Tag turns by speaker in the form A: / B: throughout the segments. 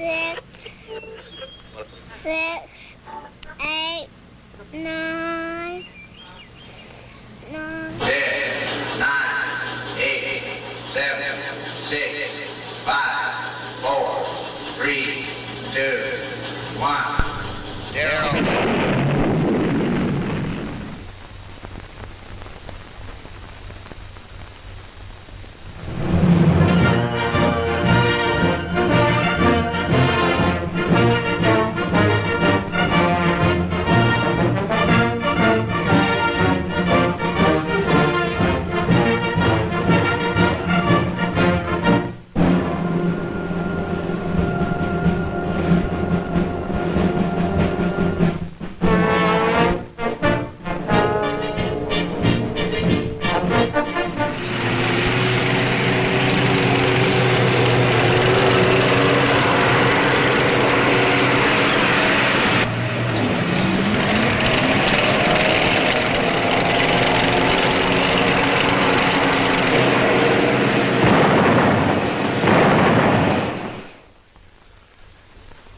A: 6, 8, 9,
B: 10, 9, 8, 7, 6, 5, 4, 3, 2, 1, 0.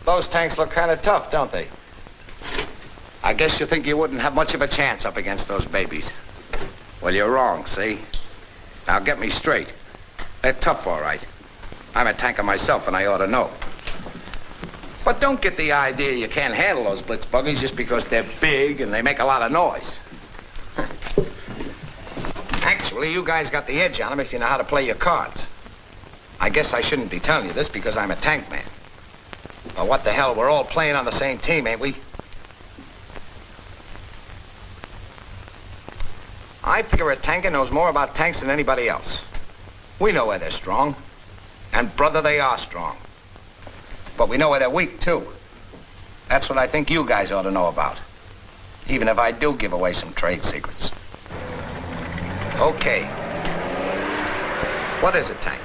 C: Those tanks look kind of tough, don't they? I guess you think you wouldn't have much of a chance up against those babies. Well, you're wrong, see? Now, get me straight. They're tough, all right. I'm a tanker myself, and I ought to know. But don't get the idea you can't handle those blitz buggies just because they're big and they make a lot of noise. Actually, you guys got the edge on them if you know how to play your cards. I guess I shouldn't be telling you this because I'm a tank man. But what the hell, we're all playing on the same team, ain't we? I figure a tanker knows more about tanks than anybody else. We know where they're strong. And brother, they are strong. But we know where they're weak, too. That's what I think you guys ought to know about. Even if I do give away some trade secrets. Okay. What is a tank?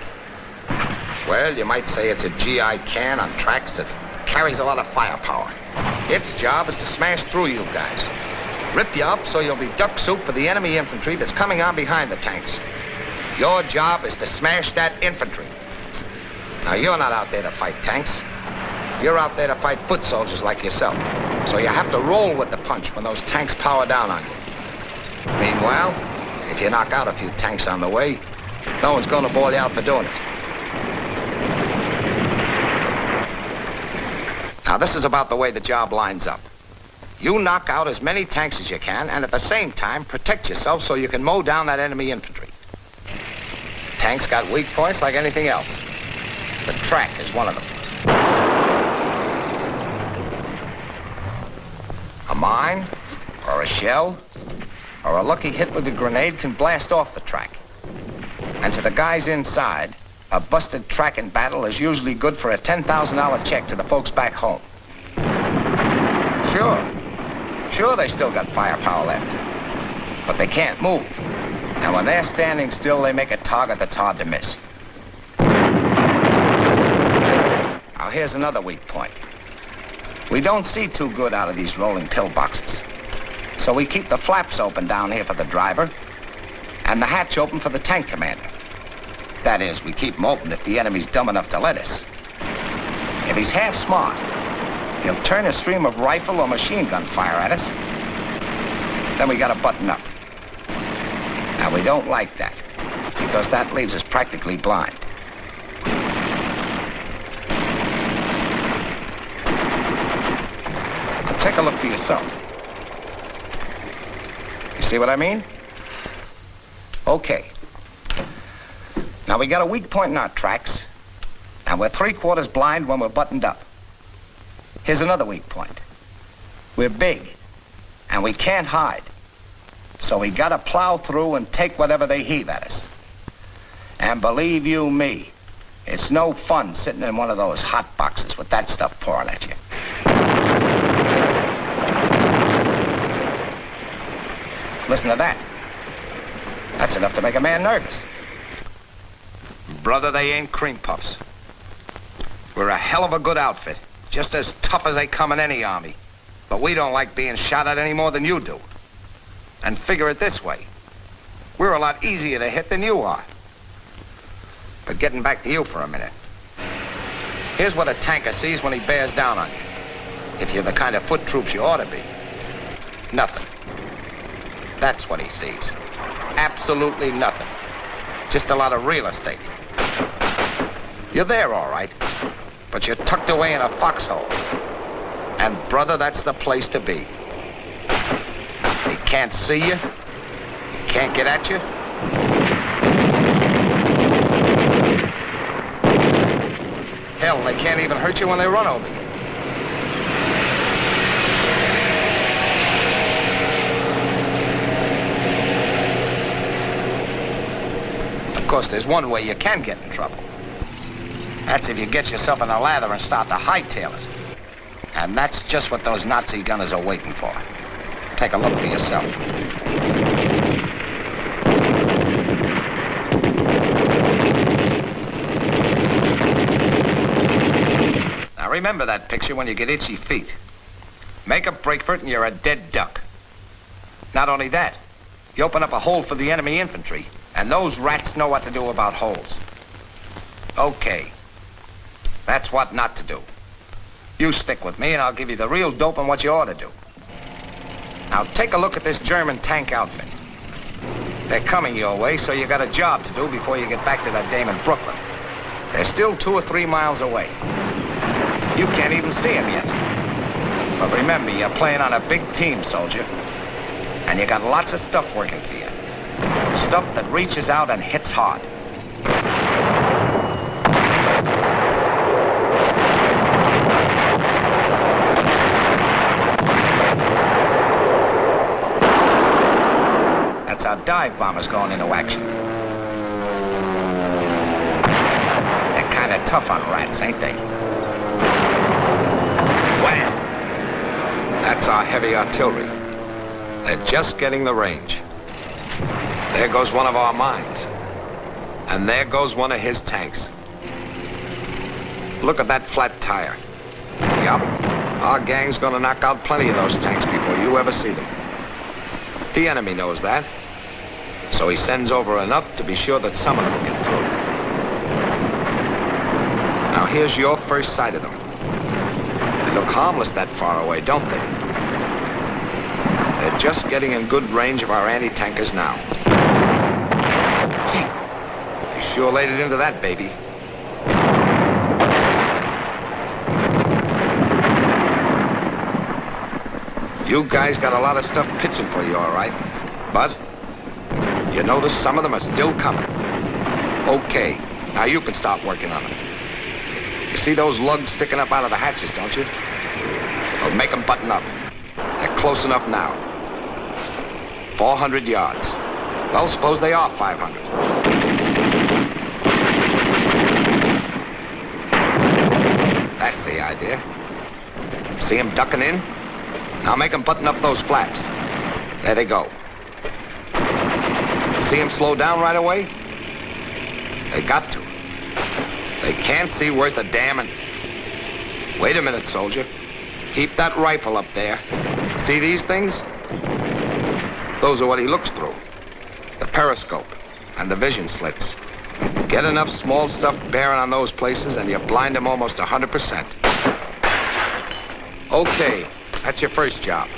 C: Well, you might say it's a GI can on tracks that carries a lot of firepower. Its job is to smash through you guys. Rip you up so you'll be duck soup for the enemy infantry that's coming on behind the tanks. Your job is to smash that infantry. Now, you're not out there to fight tanks. You're out there to fight foot soldiers like yourself. So you have to roll with the punch when those tanks power down on you. Meanwhile, if you knock out a few tanks on the way, no one's going to bawl you out for doing it. Now, this is about the way the job lines up. You knock out as many tanks as you can, and at the same time, protect yourself so you can mow down that enemy infantry. Tanks got weak points like anything else. The track is one of them. A mine, or a shell, or a lucky hit with a grenade can blast off the track. And to the guys inside, a busted track in battle is usually good for a $10,000 check to the folks back home. Sure, they still got firepower left. But they can't move. And when they're standing still, they make a target that's hard to miss. Now, here's another weak point. We don't see too good out of these rolling pillboxes. So we keep the flaps open down here for the driver and the hatch open for the tank commander. That is, we keep them open if the enemy's dumb enough to let us. If he's half smart, he'll turn a stream of rifle or machine gun fire at us. Then we gotta button up. Now, we don't like that, because that leaves us practically blind. Now, take a look for yourself. You see what I mean? Okay. Now, we got a weak point in our tracks, and we're 3/4 blind when we're buttoned up. Here's another weak point. We're big, and we can't hide. So we gotta plow through and take whatever they heave at us. And believe you me, it's no fun sitting in one of those hot boxes with that stuff pouring at you. Listen to that. That's enough to make a man nervous. Brother, they ain't cream puffs. We're a hell of a good outfit, just as tough as they come in any army. But we don't like being shot at any more than you do. And figure it this way. We're a lot easier to hit than you are. But getting back to you for a minute. Here's what a tanker sees when he bears down on you. If you're the kind of foot troops you ought to be. Nothing. That's what he sees. Absolutely nothing. Just a lot of real estate. You're there, all right, but you're tucked away in a foxhole. And, brother, that's the place to be. He can't see you. He can't get at you. Hell, they can't even hurt you when they run over you. Of course, there's one way you can get in trouble. That's if you get yourself in a lather and start to hightail it. And that's just what those Nazi gunners are waiting for. Take a look for yourself. Now remember that picture when you get itchy feet. Make a break for it and you're a dead duck. Not only that, you open up a hole for the enemy infantry, and those rats know what to do about holes. Okay. That's what not to do. You stick with me and I'll give you the real dope on what you ought to do. Now take a look at this German tank outfit. They're coming your way, so you got a job to do before you get back to that dame in Brooklyn. They're still 2 or 3 miles away. You can't even see them yet. But remember, you're playing on a big team, soldier. And you got lots of stuff working for you. Stuff that reaches out and hits hard. That's our dive bombers going into action. They're kind of tough on rats, ain't they? Wham! That's our heavy artillery. They're just getting the range. There goes one of our mines. And there goes one of his tanks. Look at that flat tire. Yup. Our gang's gonna knock out plenty of those tanks before you ever see them. The enemy knows that. So he sends over enough to be sure that some of them will get through. Now here's your first sight of them. They look harmless that far away, don't they? They're just getting in good range of our anti-tankers now. They sure laid it into that, baby. You guys got a lot of stuff pitching for you, all right. But you notice some of them are still coming. Okay, now you can start working on them. You see those lugs sticking up out of the hatches, don't you? Well, make them button up. They're close enough now. 400 yards. Well, suppose they are 500. That's the idea. See them ducking in? Now make them button up those flaps. There they go. See them slow down right away? They got to. They can't see worth a damn and... Wait a minute, soldier. Keep that rifle up there. See these things? Those are what he looks through. The periscope and the vision slits. Get enough small stuff bearing on those places and you blind him almost 100%. Okay, that's your first job.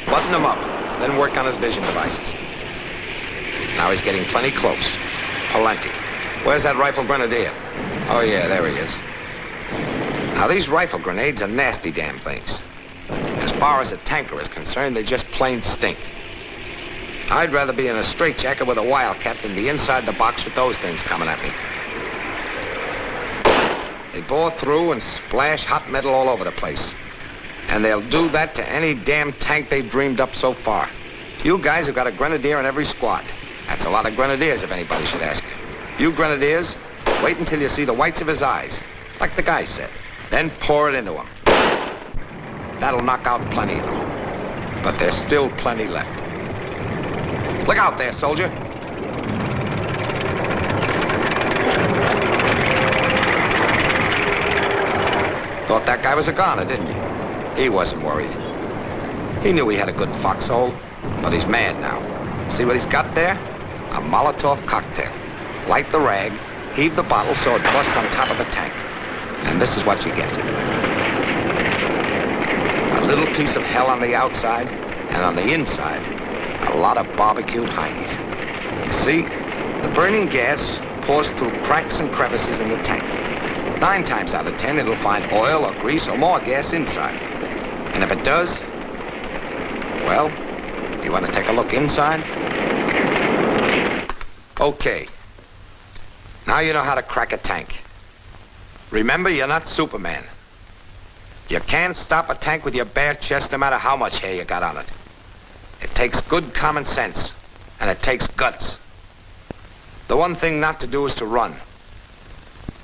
C: Button him up, then work on his vision devices. Now he's getting plenty close. Plenty. Where's that rifle grenadier? Oh yeah, there he is. Now these rifle grenades are nasty damn things. As far as a tanker is concerned, they just plain stink. I'd rather be in a straitjacket with a wildcat than be inside the box with those things coming at me. They bore through and splash hot metal all over the place. And they'll do that to any damn tank they've dreamed up so far. You guys have got a grenadier in every squad. That's a lot of grenadiers, if anybody should ask you. You grenadiers, wait until you see the whites of his eyes, like the guy said. Then pour it into him. That'll knock out plenty of them. But there's still plenty left. Look out there, soldier. Thought that guy was a goner, didn't you? He wasn't worried. He knew he had a good foxhole, but he's mad now. See what he's got there? A Molotov cocktail. Light the rag, heave the bottle so it busts on top of the tank. And this is what you get. A little piece of hell on the outside, and on the inside, a lot of barbecued heinies. You see, the burning gas pours through cracks and crevices in the tank. 9 times out of 10, it'll find oil or grease or more gas inside. And if it does, well, you want to take a look inside? Okay. Now you know how to crack a tank. Remember, you're not Superman. You can't stop a tank with your bare chest no matter how much hair you got on it. It takes good common sense, and it takes guts. The one thing not to do is to run.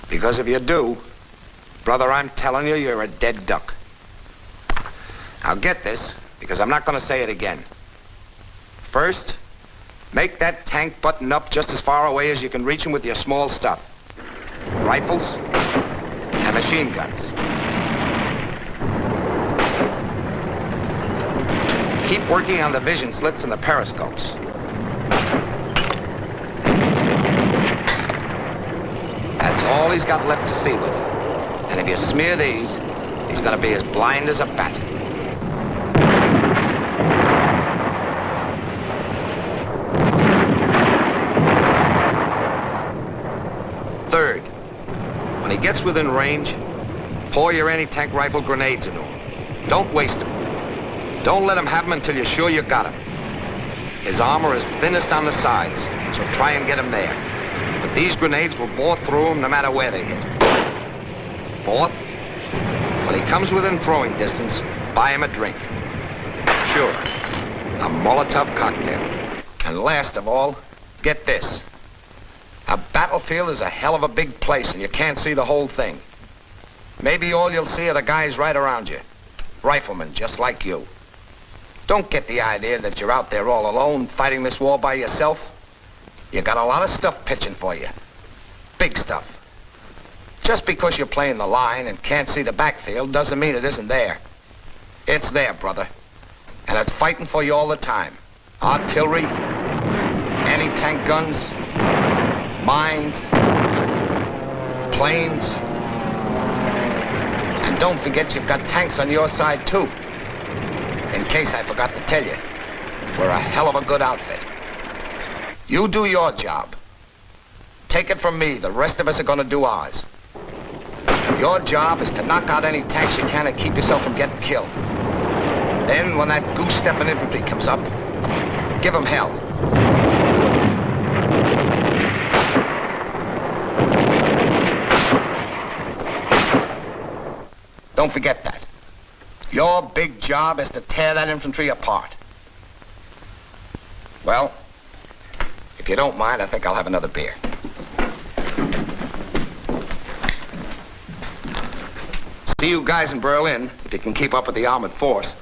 C: Because if you do, brother, I'm telling you, you're a dead duck. Now get this, because I'm not going to say it again. First, make that tank button up just as far away as you can reach him with your small stuff. Rifles and machine guns. Keep working on the vision slits and the periscopes. That's all he's got left to see with. And if you smear these, he's going to be as blind as a bat. Third, when he gets within range, pour your anti-tank rifle grenades into him. Don't waste them. Don't let him have them until you're sure you got him. His armor is thinnest on the sides, so try and get him there. But these grenades will bore through him no matter where they hit. Fourth, when he comes within throwing distance, buy him a drink. Sure, a Molotov cocktail. And last of all, get this. A battlefield is a hell of a big place, and you can't see the whole thing. Maybe all you'll see are the guys right around you. Riflemen just like you. Don't get the idea that you're out there all alone fighting this war by yourself. You got a lot of stuff pitching for you. Big stuff. Just because you're playing the line and can't see the backfield doesn't mean it isn't there. It's there, brother. And it's fighting for you all the time. Artillery, anti-tank guns, mines, planes. And don't forget you've got tanks on your side, too. In case I forgot to tell you, we're a hell of a good outfit. You do your job. Take it from me, the rest of us are going to do ours. Your job is to knock out any tanks you can and keep yourself from getting killed. Then, when that goose-stepping infantry comes up, give them hell. Don't forget that. Your big job is to tear that infantry apart. Well, if you don't mind, I think I'll have another beer. See you guys in Berlin, if you can keep up with the armored force.